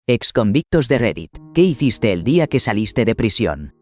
Exconvictos de Reddit, ¿qué hiciste el día que saliste de prisión?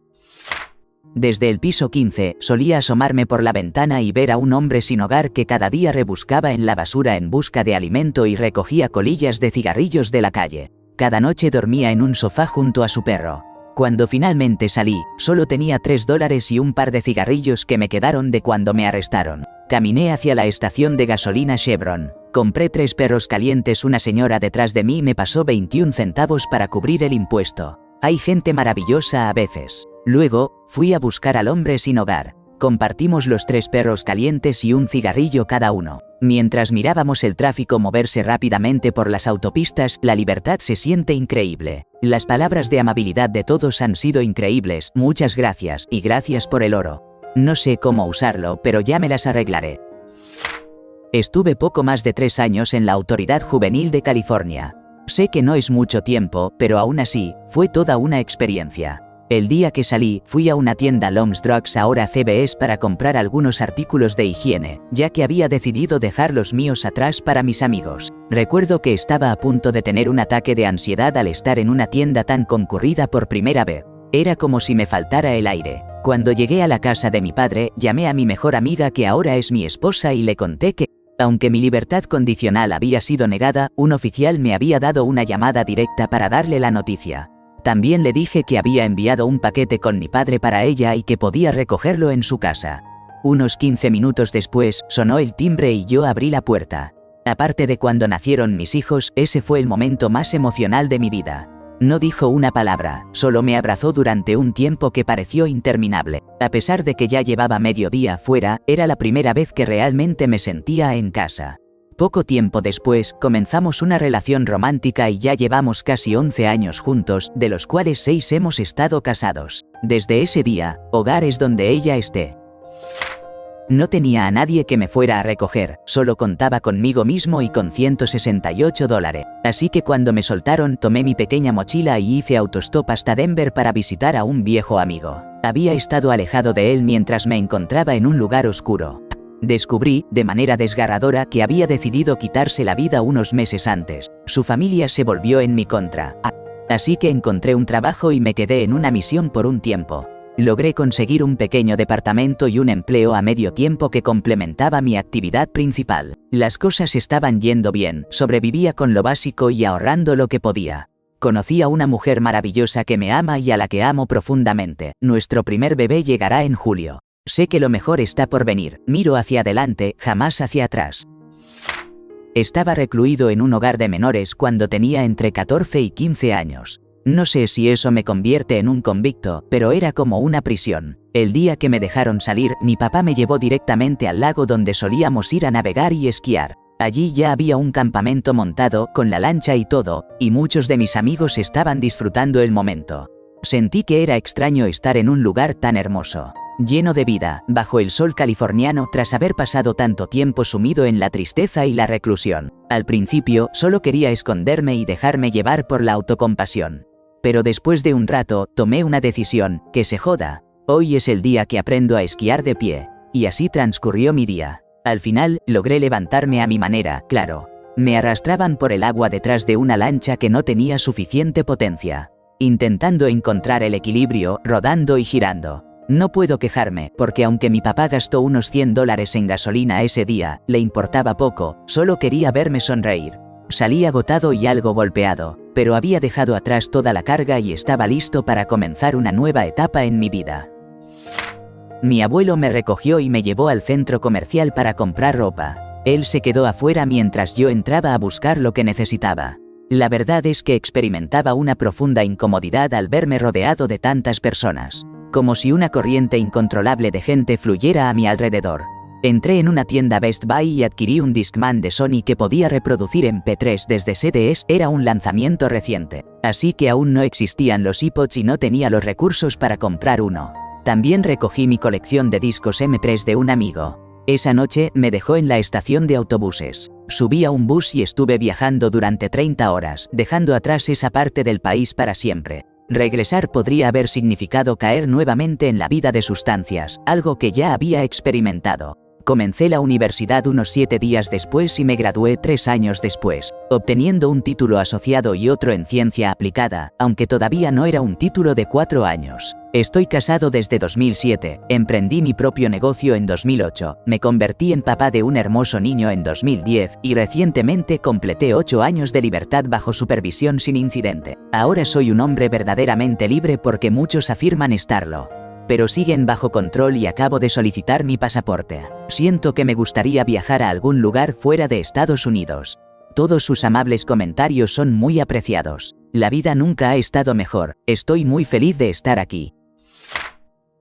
Desde el piso 15, solía asomarme por la ventana y ver a un hombre sin hogar que cada día rebuscaba en la basura en busca de alimento y recogía colillas de cigarrillos de la calle. Cada noche dormía en un sofá junto a su perro. Cuando finalmente salí, solo tenía $3 y un par de cigarrillos que me quedaron de cuando me arrestaron. Caminé hacia la estación de gasolina Chevron. Compré 3 perros calientes. Una señora detrás de mí me pasó 21 centavos para cubrir el impuesto. Hay gente maravillosa a veces. Luego, fui a buscar al hombre sin hogar. Compartimos los 3 perros calientes y un cigarrillo cada uno. Mientras mirábamos el tráfico moverse rápidamente por las autopistas, la libertad se siente increíble. Las palabras de amabilidad de todos han sido increíbles. Muchas gracias, y gracias por el oro. No sé cómo usarlo, pero ya me las arreglaré. Estuve poco más de 3 años en la Autoridad Juvenil de California. Sé que no es mucho tiempo, pero aún así, fue toda una experiencia. El día que salí, fui a una tienda Long's Drugs, ahora CVS, para comprar algunos artículos de higiene, ya que había decidido dejar los míos atrás para mis amigos. Recuerdo que estaba a punto de tener un ataque de ansiedad al estar en una tienda tan concurrida por primera vez. Era como si me faltara el aire. Cuando llegué a la casa de mi padre, llamé a mi mejor amiga, que ahora es mi esposa, y le conté que, aunque mi libertad condicional había sido negada, un oficial me había dado una llamada directa para darle la noticia. También le dije que había enviado un paquete con mi padre para ella y que podía recogerlo en su casa. Unos 15 minutos después, sonó el timbre y yo abrí la puerta. Aparte de cuando nacieron mis hijos, ese fue el momento más emocional de mi vida. No dijo una palabra, solo me abrazó durante un tiempo que pareció interminable. A pesar de que ya llevaba medio día fuera, era la primera vez que realmente me sentía en casa. Poco tiempo después, comenzamos una relación romántica y ya llevamos casi 11 años juntos, de los cuales 6 hemos estado casados. Desde ese día, hogar es donde ella esté. No tenía a nadie que me fuera a recoger, solo contaba conmigo mismo y con $168. Así que cuando me soltaron, tomé mi pequeña mochila y hice autostop hasta Denver para visitar a un viejo amigo. Había estado alejado de él mientras me encontraba en un lugar oscuro. Descubrí, de manera desgarradora, que había decidido quitarse la vida unos meses antes. Su familia se volvió en mi contra. Así que encontré un trabajo y me quedé en una misión por un tiempo. Logré conseguir un pequeño departamento y un empleo a medio tiempo que complementaba mi actividad principal. Las cosas estaban yendo bien, sobrevivía con lo básico y ahorrando lo que podía. Conocí a una mujer maravillosa que me ama y a la que amo profundamente. Nuestro primer bebé llegará en julio. Sé que lo mejor está por venir. Miro hacia adelante, jamás hacia atrás. Estaba recluido en un hogar de menores cuando tenía entre 14 y 15 años. No sé si eso me convierte en un convicto, pero era como una prisión. El día que me dejaron salir, mi papá me llevó directamente al lago donde solíamos ir a navegar y esquiar. Allí ya había un campamento montado, con la lancha y todo, y muchos de mis amigos estaban disfrutando el momento. Sentí que era extraño estar en un lugar tan hermoso, lleno de vida, bajo el sol californiano, tras haber pasado tanto tiempo sumido en la tristeza y la reclusión. Al principio, solo quería esconderme y dejarme llevar por la autocompasión. Pero después de un rato, tomé una decisión: que se joda. Hoy es el día que aprendo a esquiar de pie. Y así transcurrió mi día. Al final, logré levantarme a mi manera, claro. Me arrastraban por el agua detrás de una lancha que no tenía suficiente potencia. Intentando encontrar el equilibrio, rodando y girando. No puedo quejarme, porque aunque mi papá gastó unos $100 en gasolina ese día, le importaba poco, solo quería verme sonreír. Salí agotado y algo golpeado, pero había dejado atrás toda la carga y estaba listo para comenzar una nueva etapa en mi vida. Mi abuelo me recogió y me llevó al centro comercial para comprar ropa. Él se quedó afuera mientras yo entraba a buscar lo que necesitaba. La verdad es que experimentaba una profunda incomodidad al verme rodeado de tantas personas. Como si una corriente incontrolable de gente fluyera a mi alrededor. Entré en una tienda Best Buy y adquirí un Discman de Sony que podía reproducir MP3 desde CDs. Era un lanzamiento reciente, así que aún no existían los iPods y no tenía los recursos para comprar uno. También recogí mi colección de discos MP3 de un amigo. Esa noche me dejó en la estación de autobuses. Subí a un bus y estuve viajando durante 30 horas, dejando atrás esa parte del país para siempre. Regresar podría haber significado caer nuevamente en la vida de sustancias, algo que ya había experimentado. Comencé la universidad unos 7 días después y me gradué 3 años después, obteniendo un título asociado y otro en ciencia aplicada, aunque todavía no era un título de 4 años. Estoy casado desde 2007, emprendí mi propio negocio en 2008, me convertí en papá de un hermoso niño en 2010 y recientemente completé 8 años de libertad bajo supervisión sin incidente. Ahora soy un hombre verdaderamente libre porque muchos afirman estarlo, pero siguen bajo control y acabo de solicitar mi pasaporte. Siento que me gustaría viajar a algún lugar fuera de Estados Unidos. Todos sus amables comentarios son muy apreciados. La vida nunca ha estado mejor, estoy muy feliz de estar aquí.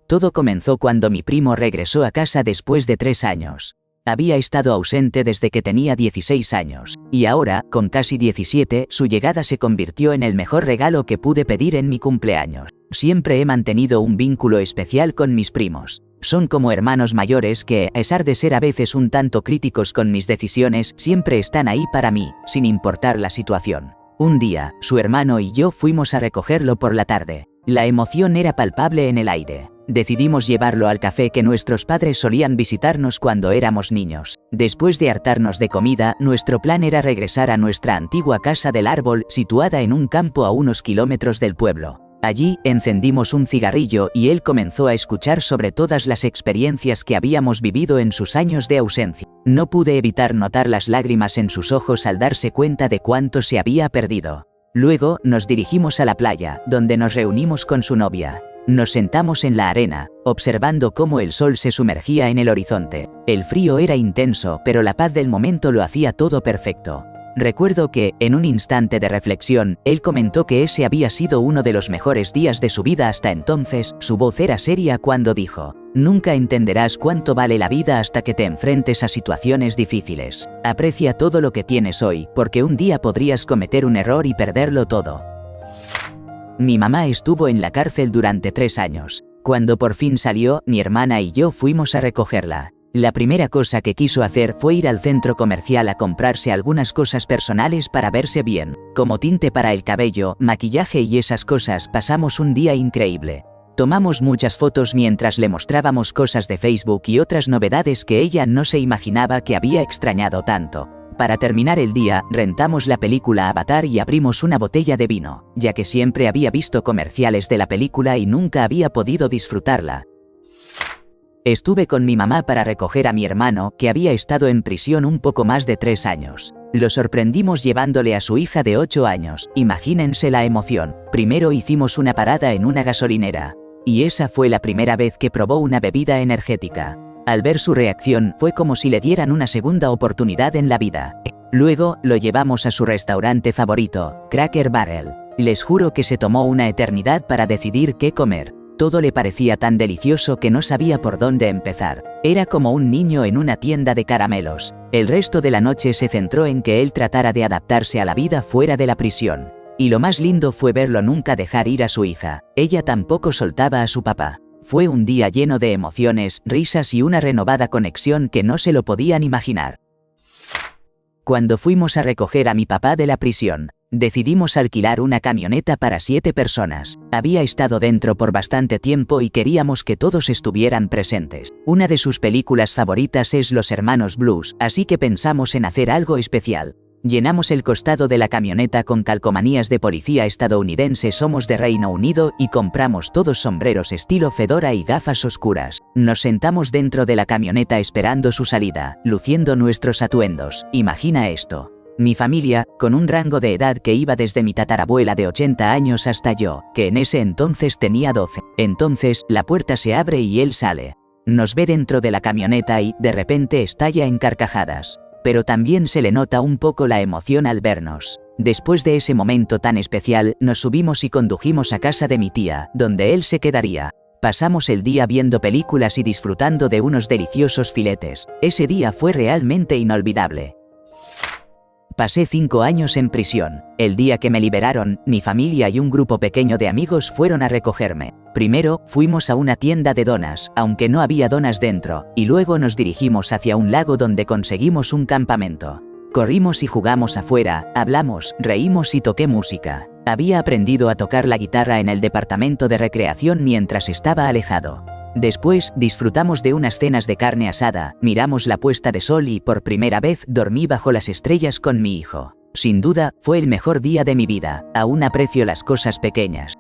Todo comenzó cuando mi primo regresó a casa después de 3 años. Había estado ausente desde que tenía 16 años, y ahora, con casi 17, su llegada se convirtió en el mejor regalo que pude pedir en mi cumpleaños. Siempre he mantenido un vínculo especial con mis primos. Son como hermanos mayores que, a pesar de ser a veces un tanto críticos con mis decisiones, siempre están ahí para mí, sin importar la situación. Un día, su hermano y yo fuimos a recogerlo por la tarde. La emoción era palpable en el aire. Decidimos llevarlo al café que nuestros padres solían visitarnos cuando éramos niños. Después de hartarnos de comida, nuestro plan era regresar a nuestra antigua casa del árbol, situada en un campo a unos kilómetros del pueblo. Allí, encendimos un cigarrillo y él comenzó a escuchar sobre todas las experiencias que habíamos vivido en sus años de ausencia. No pude evitar notar las lágrimas en sus ojos al darse cuenta de cuánto se había perdido. Luego, nos dirigimos a la playa, donde nos reunimos con su novia. Nos sentamos en la arena, observando cómo el sol se sumergía en el horizonte. El frío era intenso, pero la paz del momento lo hacía todo perfecto. Recuerdo que, en un instante de reflexión, él comentó que ese había sido uno de los mejores días de su vida hasta entonces. Su voz era seria cuando dijo: "Nunca entenderás cuánto vale la vida hasta que te enfrentes a situaciones difíciles. Aprecia todo lo que tienes hoy, porque un día podrías cometer un error y perderlo todo". Mi mamá estuvo en la cárcel durante 3 años. Cuando por fin salió, mi hermana y yo fuimos a recogerla. La primera cosa que quiso hacer fue ir al centro comercial a comprarse algunas cosas personales para verse bien, como tinte para el cabello, maquillaje y esas cosas. Pasamos un día increíble. Tomamos muchas fotos mientras le mostrábamos cosas de Facebook y otras novedades que ella no se imaginaba que había extrañado tanto. Para terminar el día, rentamos la película Avatar y abrimos una botella de vino, ya que siempre había visto comerciales de la película y nunca había podido disfrutarla. Estuve con mi mamá para recoger a mi hermano, que había estado en prisión un poco más de 3 años. Lo sorprendimos llevándole a su hija de 8 años, imagínense la emoción. Primero hicimos una parada en una gasolinera. Y esa fue la primera vez que probó una bebida energética. Al ver su reacción, fue como si le dieran una segunda oportunidad en la vida. Luego, lo llevamos a su restaurante favorito, Cracker Barrel. Les juro que se tomó una eternidad para decidir qué comer. Todo le parecía tan delicioso que no sabía por dónde empezar. Era como un niño en una tienda de caramelos. El resto de la noche se centró en que él tratara de adaptarse a la vida fuera de la prisión. Y lo más lindo fue verlo nunca dejar ir a su hija. Ella tampoco soltaba a su papá. Fue un día lleno de emociones, risas y una renovada conexión que no se lo podían imaginar. Cuando fuimos a recoger a mi papá de la prisión, decidimos alquilar una camioneta para 7 personas. Había estado dentro por bastante tiempo y queríamos que todos estuvieran presentes. Una de sus películas favoritas es Los Hermanos Blues, así que pensamos en hacer algo especial. Llenamos el costado de la camioneta con calcomanías de policía estadounidense Somos de Reino Unido y compramos todos sombreros estilo fedora y gafas oscuras. Nos sentamos dentro de la camioneta esperando su salida, luciendo nuestros atuendos. Imagina esto. Mi familia, con un rango de edad que iba desde mi tatarabuela de 80 años hasta yo, que en ese entonces tenía 12. Entonces, la puerta se abre y él sale. Nos ve dentro de la camioneta y, de repente, estalla en carcajadas. Pero también se le nota un poco la emoción al vernos. Después de ese momento tan especial, nos subimos y condujimos a casa de mi tía, donde él se quedaría. Pasamos el día viendo películas y disfrutando de unos deliciosos filetes. Ese día fue realmente inolvidable. Pasé 5 años en prisión. El día que me liberaron, mi familia y un grupo pequeño de amigos fueron a recogerme. Primero, fuimos a una tienda de donas, aunque no había donas dentro, y luego nos dirigimos hacia un lago donde conseguimos un campamento. Corrimos y jugamos afuera, hablamos, reímos y toqué música. Había aprendido a tocar la guitarra en el departamento de recreación mientras estaba alejado. Después, disfrutamos de unas cenas de carne asada, miramos la puesta de sol y, por primera vez, dormí bajo las estrellas con mi hijo. Sin duda, fue el mejor día de mi vida. Aún aprecio las cosas pequeñas.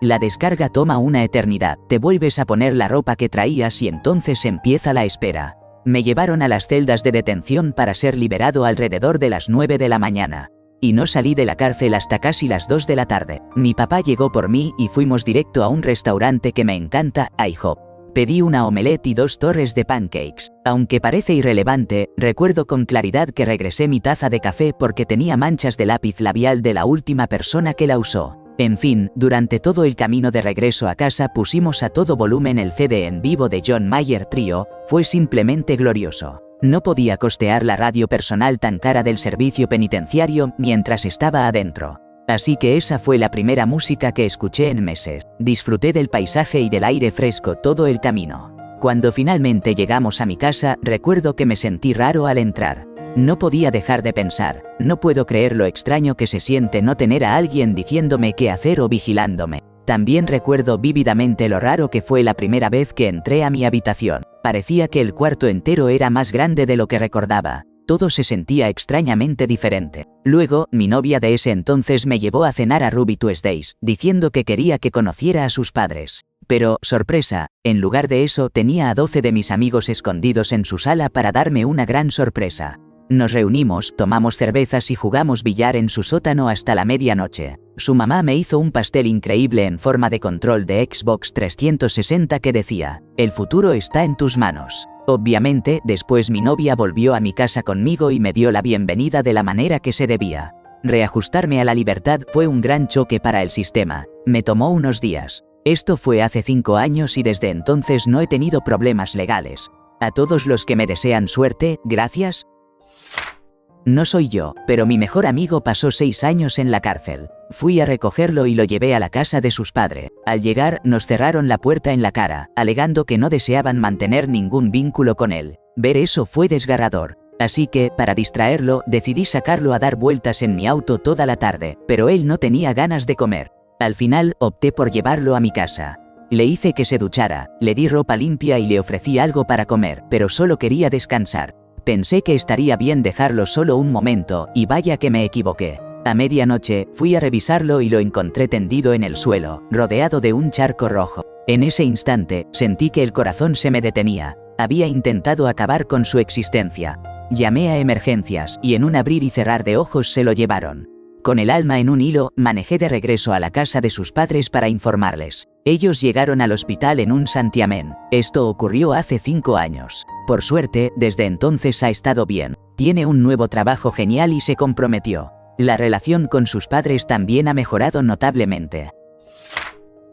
La descarga toma una eternidad. Te vuelves a poner la ropa que traías y entonces empieza la espera. Me llevaron a las celdas de detención para ser liberado alrededor de las 9 de la mañana. Y no salí de la cárcel hasta casi las 2 de la tarde. Mi papá llegó por mí y fuimos directo a un restaurante que me encanta, IHOP. Pedí una omelette y 2 torres de pancakes. Aunque parece irrelevante, recuerdo con claridad que regresé mi taza de café porque tenía manchas de lápiz labial de la última persona que la usó. En fin, durante todo el camino de regreso a casa pusimos a todo volumen el CD en vivo de John Mayer Trio. Fue simplemente glorioso. No podía costear la radio personal tan cara del servicio penitenciario mientras estaba adentro. Así que esa fue la primera música que escuché en meses. Disfruté del paisaje y del aire fresco todo el camino. Cuando finalmente llegamos a mi casa, recuerdo que me sentí raro al entrar. No podía dejar de pensar, no puedo creer lo extraño que se siente no tener a alguien diciéndome qué hacer o vigilándome. También recuerdo vívidamente lo raro que fue la primera vez que entré a mi habitación. Parecía que el cuarto entero era más grande de lo que recordaba. Todo se sentía extrañamente diferente. Luego, mi novia de ese entonces me llevó a cenar a Ruby Tuesdays, diciendo que quería que conociera a sus padres. Pero, sorpresa, en lugar de eso tenía a 12 de mis amigos escondidos en su sala para darme una gran sorpresa. Nos reunimos, tomamos cervezas y jugamos billar en su sótano hasta la medianoche. Su mamá me hizo un pastel increíble en forma de control de Xbox 360 que decía, "El futuro está en tus manos". Obviamente, después mi novia volvió a mi casa conmigo y me dio la bienvenida de la manera que se debía. Reajustarme a la libertad fue un gran choque para el sistema. Me tomó unos días. Esto fue hace 5 años y desde entonces no he tenido problemas legales. A todos los que me desean suerte, gracias. No soy yo, pero mi mejor amigo pasó 6 años en la cárcel. Fui a recogerlo y lo llevé a la casa de sus padres. Al llegar, nos cerraron la puerta en la cara, alegando que no deseaban mantener ningún vínculo con él. Ver eso fue desgarrador. Así que, para distraerlo, decidí sacarlo a dar vueltas en mi auto toda la tarde, pero él no tenía ganas de comer. Al final, opté por llevarlo a mi casa. Le hice que se duchara, le di ropa limpia y le ofrecí algo para comer, pero solo quería descansar. Pensé que estaría bien dejarlo solo un momento, y vaya que me equivoqué. A medianoche, fui a revisarlo y lo encontré tendido en el suelo, rodeado de un charco rojo. En ese instante, sentí que el corazón se me detenía. Había intentado acabar con su existencia. Llamé a emergencias, y en un abrir y cerrar de ojos se lo llevaron. Con el alma en un hilo, manejé de regreso a la casa de sus padres para informarles. Ellos llegaron al hospital en un santiamén. Esto ocurrió hace 5 años. Por suerte, desde entonces ha estado bien. Tiene un nuevo trabajo genial y se comprometió. La relación con sus padres también ha mejorado notablemente.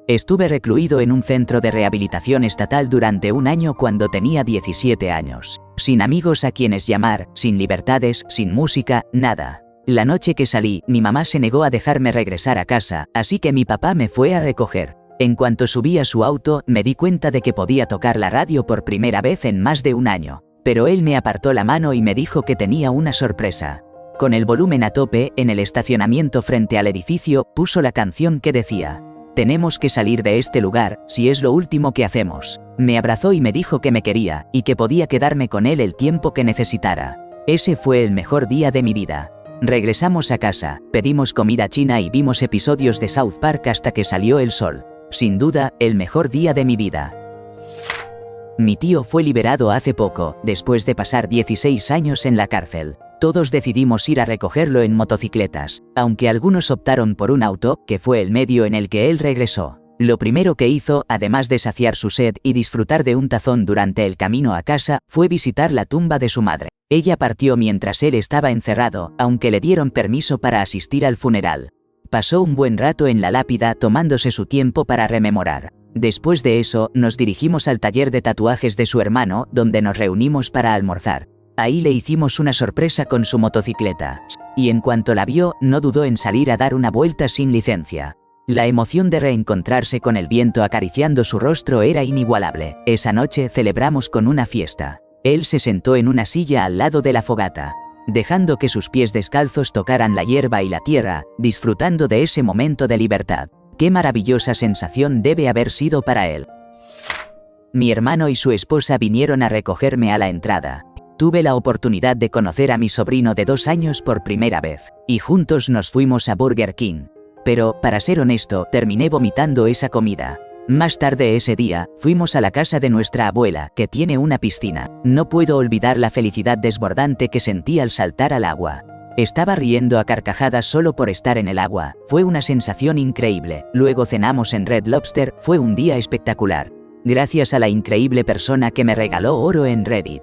Estuve recluido en un centro de rehabilitación estatal durante 1 año cuando tenía 17 años. Sin amigos a quienes llamar, sin libertades, sin música, nada. La noche que salí, mi mamá se negó a dejarme regresar a casa, así que mi papá me fue a recoger. En cuanto subí a su auto, me di cuenta de que podía tocar la radio por primera vez en más de 1 año. Pero él me apartó la mano y me dijo que tenía una sorpresa. Con el volumen a tope, en el estacionamiento frente al edificio, puso la canción que decía: "Tenemos que salir de este lugar, si es lo último que hacemos". Me abrazó y me dijo que me quería, y que podía quedarme con él el tiempo que necesitara. Ese fue el mejor día de mi vida. Regresamos a casa, pedimos comida china y vimos episodios de South Park hasta que salió el sol. Sin duda, el mejor día de mi vida. Mi tío fue liberado hace poco, después de pasar 16 años en la cárcel. Todos decidimos ir a recogerlo en motocicletas, aunque algunos optaron por un auto, que fue el medio en el que él regresó. Lo primero que hizo, además de saciar su sed y disfrutar de un tazón durante el camino a casa, fue visitar la tumba de su madre. Ella partió mientras él estaba encerrado, aunque le dieron permiso para asistir al funeral. Pasó un buen rato en la lápida tomándose su tiempo para rememorar. Después de eso, nos dirigimos al taller de tatuajes de su hermano, donde nos reunimos para almorzar. Ahí le hicimos una sorpresa con su motocicleta. Y en cuanto la vio, no dudó en salir a dar una vuelta sin licencia. La emoción de reencontrarse con el viento acariciando su rostro era inigualable. Esa noche celebramos con una fiesta. Él se sentó en una silla al lado de la fogata, dejando que sus pies descalzos tocaran la hierba y la tierra, disfrutando de ese momento de libertad. Qué maravillosa sensación debe haber sido para él. Mi hermano y su esposa vinieron a recogerme a la entrada. Tuve la oportunidad de conocer a mi sobrino de 2 años por primera vez, y juntos nos fuimos a Burger King. Pero, para ser honesto, terminé vomitando esa comida. Más tarde ese día, fuimos a la casa de nuestra abuela, que tiene una piscina. No puedo olvidar la felicidad desbordante que sentí al saltar al agua. Estaba riendo a carcajadas solo por estar en el agua. Fue una sensación increíble. Luego cenamos en Red Lobster. Fue un día espectacular. Gracias a la increíble persona que me regaló oro en Reddit.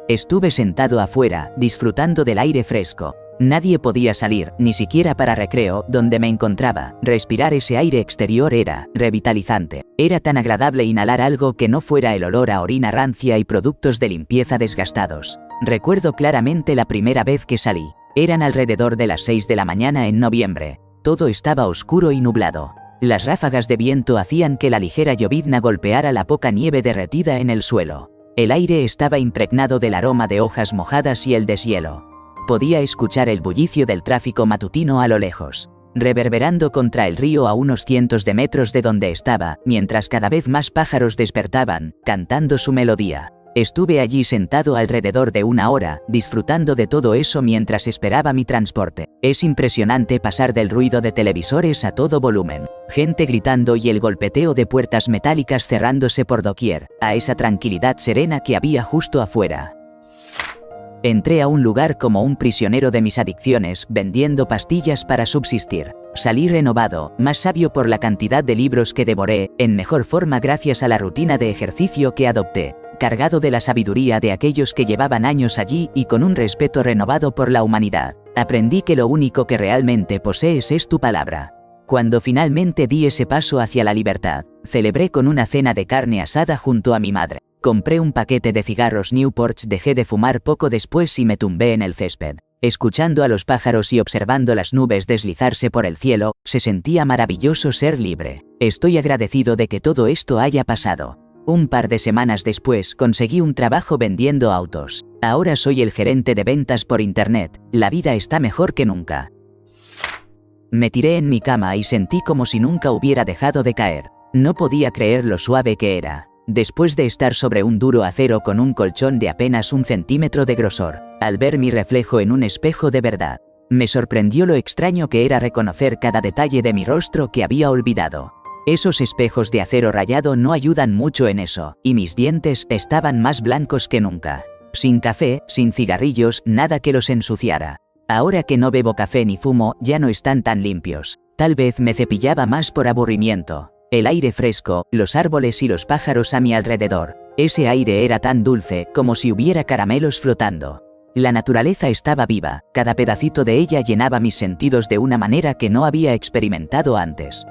Estuve sentado afuera, disfrutando del aire fresco. Nadie podía salir, ni siquiera para recreo, donde me encontraba. Respirar ese aire exterior era revitalizante. Era tan agradable inhalar algo que no fuera el olor a orina rancia y productos de limpieza desgastados. Recuerdo claramente la primera vez que salí. Eran alrededor de las 6 de la mañana en noviembre. Todo estaba oscuro y nublado. Las ráfagas de viento hacían que la ligera llovizna golpeara la poca nieve derretida en el suelo. El aire estaba impregnado del aroma de hojas mojadas y el deshielo. Podía escuchar el bullicio del tráfico matutino a lo lejos, reverberando contra el río a unos cientos de metros de donde estaba, mientras cada vez más pájaros despertaban, cantando su melodía. Estuve allí sentado alrededor de 1 hora, disfrutando de todo eso mientras esperaba mi transporte. Es impresionante pasar del ruido de televisores a todo volumen, gente gritando y el golpeteo de puertas metálicas cerrándose por doquier, a esa tranquilidad serena que había justo afuera. Entré a un lugar como un prisionero de mis adicciones, vendiendo pastillas para subsistir. Salí renovado, más sabio por la cantidad de libros que devoré, en mejor forma gracias a la rutina de ejercicio que adopté, cargado de la sabiduría de aquellos que llevaban años allí y con un respeto renovado por la humanidad. Aprendí que lo único que realmente posees es tu palabra. Cuando finalmente di ese paso hacia la libertad, celebré con una cena de carne asada junto a mi madre. Compré un paquete de cigarros Newports, dejé de fumar poco después y me tumbé en el césped. Escuchando a los pájaros y observando las nubes deslizarse por el cielo, se sentía maravilloso ser libre. Estoy agradecido de que todo esto haya pasado. Un par de semanas después conseguí un trabajo vendiendo autos. Ahora soy el gerente de ventas por internet. La vida está mejor que nunca. Me tiré en mi cama y sentí como si nunca hubiera dejado de caer. No podía creer lo suave que era. Después de estar sobre un duro acero con un colchón de apenas 1 centímetro de grosor, al ver mi reflejo en un espejo de verdad, me sorprendió lo extraño que era reconocer cada detalle de mi rostro que había olvidado. Esos espejos de acero rayado no ayudan mucho en eso, y mis dientes estaban más blancos que nunca. Sin café, sin cigarrillos, nada que los ensuciara. Ahora que no bebo café ni fumo, ya no están tan limpios. Tal vez me cepillaba más por aburrimiento. El aire fresco, los árboles y los pájaros a mi alrededor. Ese aire era tan dulce, como si hubiera caramelos flotando. La naturaleza estaba viva, cada pedacito de ella llenaba mis sentidos de una manera que no había experimentado antes.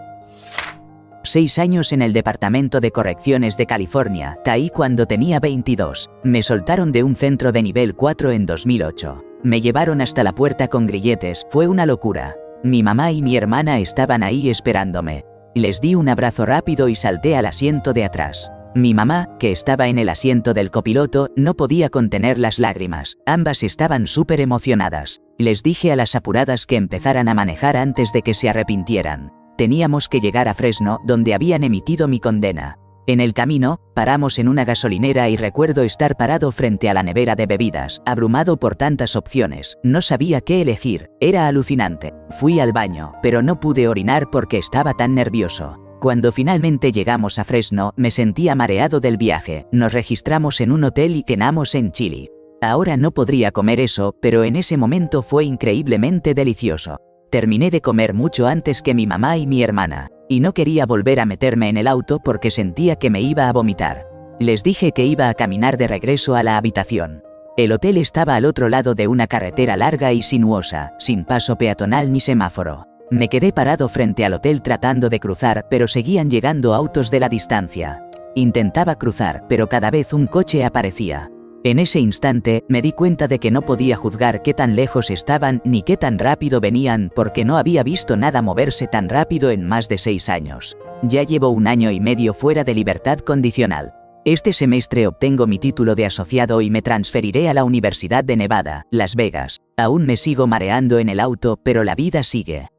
6 años en el Departamento de Correcciones de California, caí cuando tenía 22. Me soltaron de un centro de nivel 4 en 2008. Me llevaron hasta la puerta con grilletes, fue una locura. Mi mamá y mi hermana estaban ahí esperándome. Les di un abrazo rápido y salté al asiento de atrás. Mi mamá, que estaba en el asiento del copiloto, no podía contener las lágrimas. Ambas estaban súper emocionadas. Les dije a las apuradas que empezaran a manejar antes de que se arrepintieran. Teníamos que llegar a Fresno, donde habían emitido mi condena. En el camino, paramos en una gasolinera y recuerdo estar parado frente a la nevera de bebidas, abrumado por tantas opciones. No sabía qué elegir, era alucinante. Fui al baño, pero no pude orinar porque estaba tan nervioso. Cuando finalmente llegamos a Fresno, me sentía mareado del viaje. Nos registramos en un hotel y cenamos en Chili. Ahora no podría comer eso, pero en ese momento fue increíblemente delicioso. Terminé de comer mucho antes que mi mamá y mi hermana, y no quería volver a meterme en el auto porque sentía que me iba a vomitar. Les dije que iba a caminar de regreso a la habitación. El hotel estaba al otro lado de una carretera larga y sinuosa, sin paso peatonal ni semáforo. Me quedé parado frente al hotel tratando de cruzar, pero seguían llegando autos de la distancia. Intentaba cruzar, pero cada vez un coche aparecía. En ese instante, me di cuenta de que no podía juzgar qué tan lejos estaban ni qué tan rápido venían porque no había visto nada moverse tan rápido en más de 6 años. Ya llevo 1 año y medio fuera de libertad condicional. Este semestre obtengo mi título de asociado y me transferiré a la Universidad de Nevada, Las Vegas. Aún me sigo mareando en el auto, pero la vida sigue.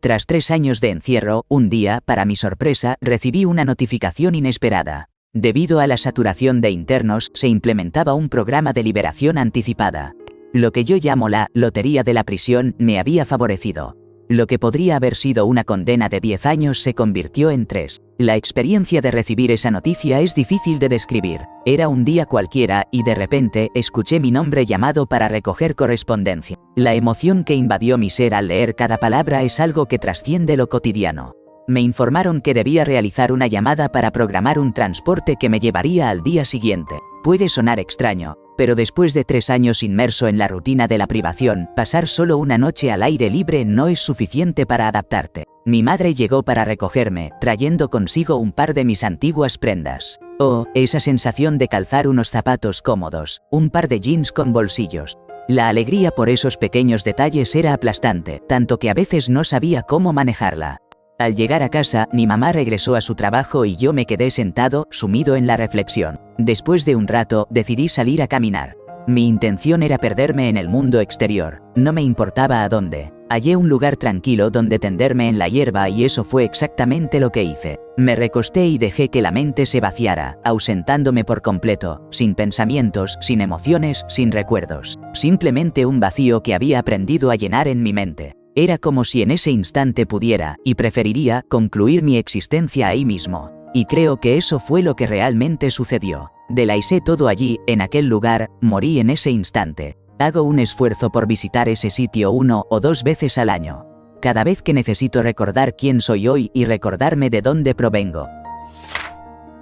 Tras 3 años de encierro, un día, para mi sorpresa, recibí una notificación inesperada. Debido a la saturación de internos, se implementaba un programa de liberación anticipada. Lo que yo llamo la lotería de la prisión me había favorecido. Lo que podría haber sido una condena de 10 años se convirtió en 3. La experiencia de recibir esa noticia es difícil de describir. Era un día cualquiera y de repente escuché mi nombre llamado para recoger correspondencia. La emoción que invadió mi ser al leer cada palabra es algo que trasciende lo cotidiano. Me informaron que debía realizar una llamada para programar un transporte que me llevaría al día siguiente. Puede sonar extraño, pero después de 3 años inmerso en la rutina de la privación, pasar solo una noche al aire libre no es suficiente para adaptarte. Mi madre llegó para recogerme, trayendo consigo un par de mis antiguas prendas. Oh, esa sensación de calzar unos zapatos cómodos, un par de jeans con bolsillos. La alegría por esos pequeños detalles era aplastante, tanto que a veces no sabía cómo manejarla. Al llegar a casa, mi mamá regresó a su trabajo y yo me quedé sentado, sumido en la reflexión. Después de un rato, decidí salir a caminar. Mi intención era perderme en el mundo exterior. No me importaba a dónde. Hallé un lugar tranquilo donde tenderme en la hierba y eso fue exactamente lo que hice. Me recosté y dejé que la mente se vaciara, ausentándome por completo, sin pensamientos, sin emociones, sin recuerdos. Simplemente un vacío que había aprendido a llenar en mi mente. Era como si en ese instante pudiera, y preferiría, concluir mi existencia ahí mismo. Y creo que eso fue lo que realmente sucedió. Delaicé todo allí, en aquel lugar, morí en ese instante. Hago un esfuerzo por visitar ese sitio 1 o 2 veces al año. Cada vez que necesito recordar quién soy hoy y recordarme de dónde provengo.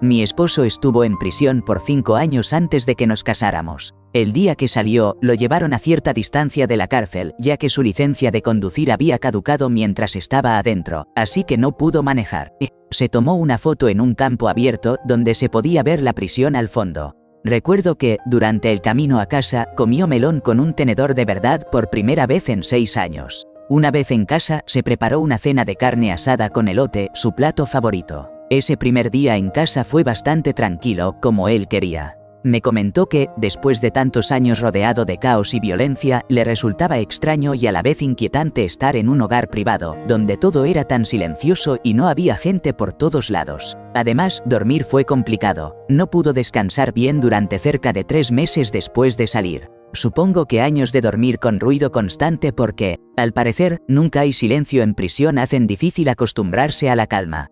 Mi esposo estuvo en prisión por 5 años antes de que nos casáramos. El día que salió, lo llevaron a cierta distancia de la cárcel, ya que su licencia de conducir había caducado mientras estaba adentro, así que no pudo manejar. Se tomó una foto en un campo abierto, donde se podía ver la prisión al fondo. Recuerdo que, durante el camino a casa, comió melón con un tenedor de verdad por primera vez en 6 años. Una vez en casa, se preparó una cena de carne asada con elote, su plato favorito. Ese primer día en casa fue bastante tranquilo, como él quería. Me comentó que, después de tantos años rodeado de caos y violencia, le resultaba extraño y a la vez inquietante estar en un hogar privado, donde todo era tan silencioso y no había gente por todos lados. Además, dormir fue complicado. No pudo descansar bien durante cerca de 3 meses después de salir. Supongo que años de dormir con ruido constante porque, al parecer, nunca hay silencio en prisión hacen difícil acostumbrarse a la calma.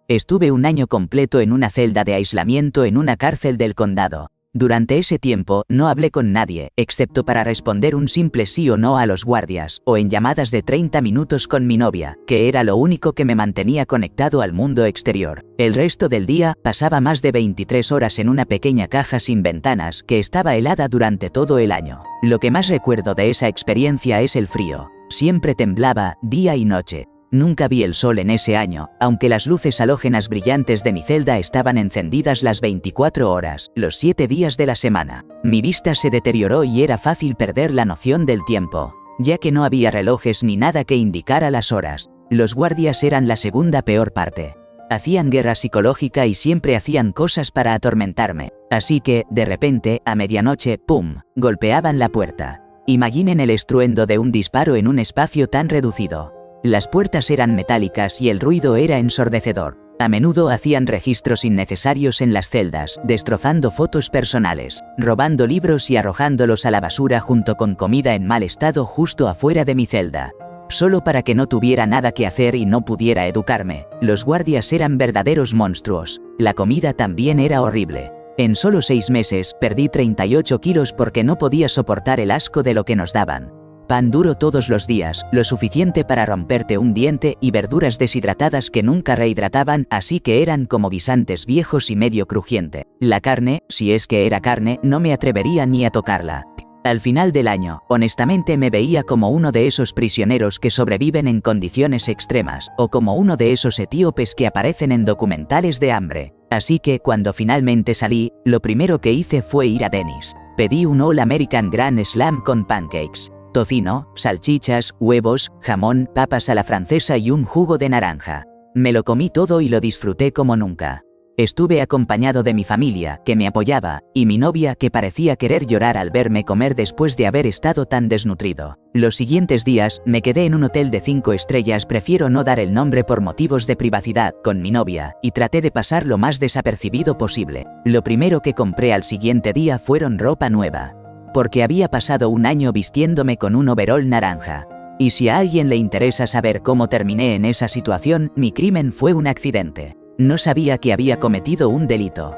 Estuve un año completo en una celda de aislamiento en una cárcel del condado. Durante ese tiempo, no hablé con nadie, excepto para responder un simple sí o no a los guardias, o en llamadas de 30 minutos con mi novia, que era lo único que me mantenía conectado al mundo exterior. El resto del día, pasaba más de 23 horas en una pequeña caja sin ventanas, que estaba helada durante todo el año. Lo que más recuerdo de esa experiencia es el frío. Siempre temblaba, día y noche. Nunca vi el sol en ese año, aunque las luces halógenas brillantes de mi celda estaban encendidas las 24 horas, los 7 días de la semana. Mi vista se deterioró y era fácil perder la noción del tiempo, ya que no había relojes ni nada que indicara las horas. Los guardias eran la segunda peor parte. Hacían guerra psicológica y siempre hacían cosas para atormentarme. Así que, de repente, a medianoche, ¡pum!, golpeaban la puerta. Imaginen el estruendo de un disparo en un espacio tan reducido. Las puertas eran metálicas y el ruido era ensordecedor. A menudo hacían registros innecesarios en las celdas, destrozando fotos personales, robando libros y arrojándolos a la basura junto con comida en mal estado justo afuera de mi celda. Solo para que no tuviera nada que hacer y no pudiera educarme. Los guardias eran verdaderos monstruos. La comida también era horrible. En solo 6 meses, perdí 38 kilos porque no podía soportar el asco de lo que nos daban. Pan duro todos los días, lo suficiente para romperte un diente y verduras deshidratadas que nunca rehidrataban, así que eran como guisantes viejos y medio crujiente. La carne, si es que era carne, no me atrevería ni a tocarla. Al final del año, honestamente me veía como uno de esos prisioneros que sobreviven en condiciones extremas, o como uno de esos etíopes que aparecen en documentales de hambre. Así que, cuando finalmente salí, lo primero que hice fue ir a Denny's. Pedí un All American Grand Slam con pancakes. Tocino, salchichas, huevos, jamón, papas a la francesa y un jugo de naranja. Me lo comí todo y lo disfruté como nunca. Estuve acompañado de mi familia, que me apoyaba, y mi novia, que parecía querer llorar al verme comer después de haber estado tan desnutrido. Los siguientes días, me quedé en un hotel de 5 estrellas, prefiero no dar el nombre por motivos de privacidad, con mi novia, y traté de pasar lo más desapercibido posible. Lo primero que compré al siguiente día fueron ropa nueva, porque había pasado un año vistiéndome con un overol naranja. Y si a alguien le interesa saber cómo terminé en esa situación, mi crimen fue un accidente. No sabía que había cometido un delito.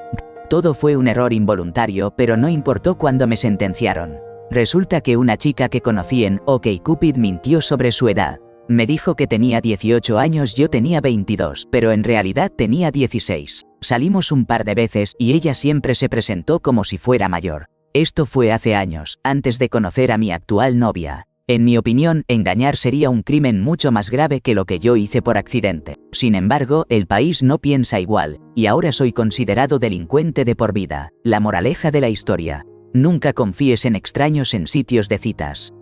Todo fue un error involuntario, pero no importó cuando me sentenciaron. Resulta que una chica que conocí en OkCupid mintió sobre su edad. Me dijo que tenía 18 años, yo tenía 22, pero en realidad tenía 16. Salimos un par de veces y ella siempre se presentó como si fuera mayor. Esto fue hace años, antes de conocer a mi actual novia. En mi opinión, engañar sería un crimen mucho más grave que lo que yo hice por accidente. Sin embargo, el país no piensa igual, y ahora soy considerado delincuente de por vida. La moraleja de la historia: nunca confíes en extraños en sitios de citas.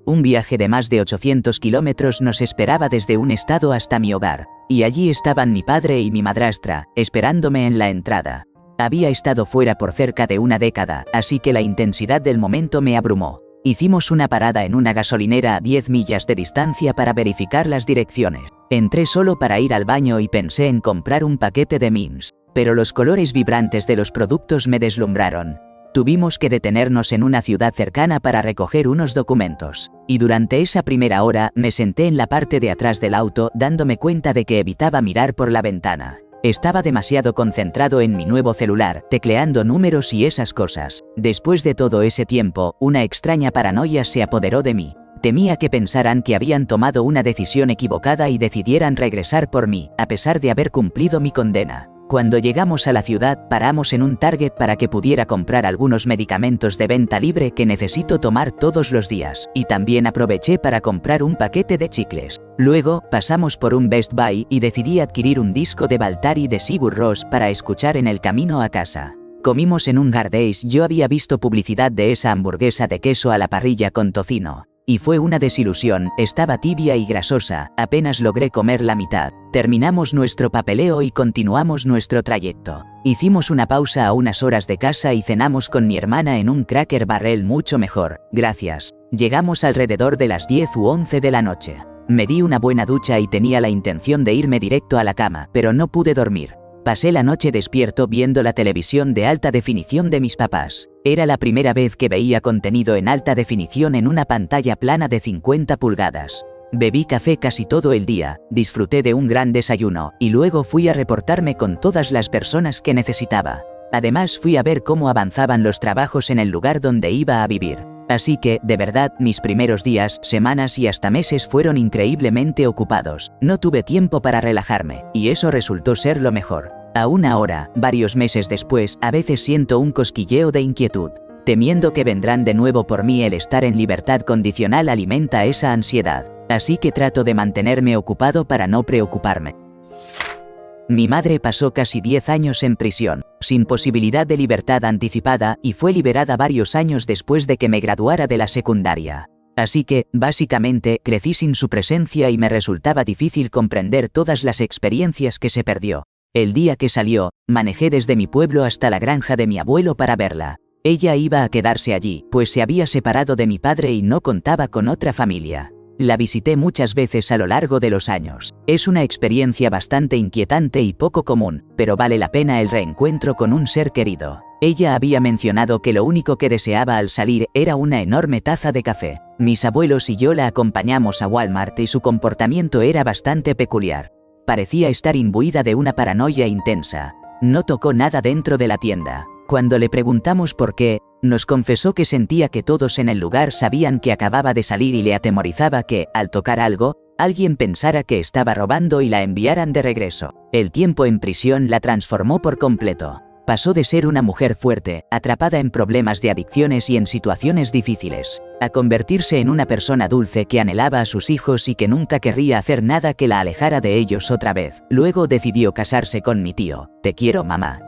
Un viaje de más de 800 kilómetros nos esperaba desde un estado hasta mi hogar, y allí estaban mi padre y mi madrastra, esperándome en la entrada. Había estado fuera por cerca de una década, así que la intensidad del momento me abrumó. Hicimos una parada en una gasolinera a 10 millas de distancia para verificar las direcciones. Entré solo para ir al baño y pensé en comprar un paquete de Mims, pero los colores vibrantes de los productos me deslumbraron. Tuvimos que detenernos en una ciudad cercana para recoger unos documentos, y durante esa primera hora me senté en la parte de atrás del auto dándome cuenta de que evitaba mirar por la ventana. Estaba demasiado concentrado en mi nuevo celular, tecleando números y esas cosas. Después de todo ese tiempo, una extraña paranoia se apoderó de mí. Temía que pensaran que habían tomado una decisión equivocada y decidieran regresar por mí, a pesar de haber cumplido mi condena. Cuando llegamos a la ciudad, paramos en un Target para que pudiera comprar algunos medicamentos de venta libre que necesito tomar todos los días, y también aproveché para comprar un paquete de chicles. Luego, pasamos por un Best Buy y decidí adquirir un disco de Baltari de Sigur Rós para escuchar en el camino a casa. Comimos en un Gardeis, yo había visto publicidad de esa hamburguesa de queso a la parrilla con tocino. Y fue una desilusión, estaba tibia y grasosa, apenas logré comer la mitad. Terminamos nuestro papeleo y continuamos nuestro trayecto. Hicimos una pausa a unas horas de casa y cenamos con mi hermana en un Cracker Barrel mucho mejor, gracias. Llegamos alrededor de las 10 u 11 de la noche. Me di una buena ducha y tenía la intención de irme directo a la cama, pero no pude dormir. Pasé la noche despierto viendo la televisión de alta definición de mis papás. Era la primera vez que veía contenido en alta definición en una pantalla plana de 50 pulgadas. Bebí café casi todo el día, disfruté de un gran desayuno, y luego fui a reportarme con todas las personas que necesitaba. Además fui a ver cómo avanzaban los trabajos en el lugar donde iba a vivir. Así que, de verdad, mis primeros días, semanas y hasta meses fueron increíblemente ocupados. No tuve tiempo para relajarme, y eso resultó ser lo mejor. Aún ahora, varios meses después, a veces siento un cosquilleo de inquietud. Temiendo que vendrán de nuevo por mí, el estar en libertad condicional alimenta esa ansiedad. Así que trato de mantenerme ocupado para no preocuparme. Mi madre pasó casi 10 años en prisión, sin posibilidad de libertad anticipada, y fue liberada varios años después de que me graduara de la secundaria. Así que, básicamente, crecí sin su presencia y me resultaba difícil comprender todas las experiencias que se perdió. El día que salió, manejé desde mi pueblo hasta la granja de mi abuelo para verla. Ella iba a quedarse allí, pues se había separado de mi padre y no contaba con otra familia. La visité muchas veces a lo largo de los años. Es una experiencia bastante inquietante y poco común, pero vale la pena el reencuentro con un ser querido. Ella había mencionado que lo único que deseaba al salir era una enorme taza de café. Mis abuelos y yo la acompañamos a Walmart y su comportamiento era bastante peculiar. Parecía estar imbuida de una paranoia intensa. No tocó nada dentro de la tienda. Cuando le preguntamos por qué, nos confesó que sentía que todos en el lugar sabían que acababa de salir y le atemorizaba que, al tocar algo, alguien pensara que estaba robando y la enviaran de regreso. El tiempo en prisión la transformó por completo. Pasó de ser una mujer fuerte, atrapada en problemas de adicciones y en situaciones difíciles, a convertirse en una persona dulce que anhelaba a sus hijos y que nunca querría hacer nada que la alejara de ellos otra vez. Luego decidió casarse con mi tío. Te quiero, mamá.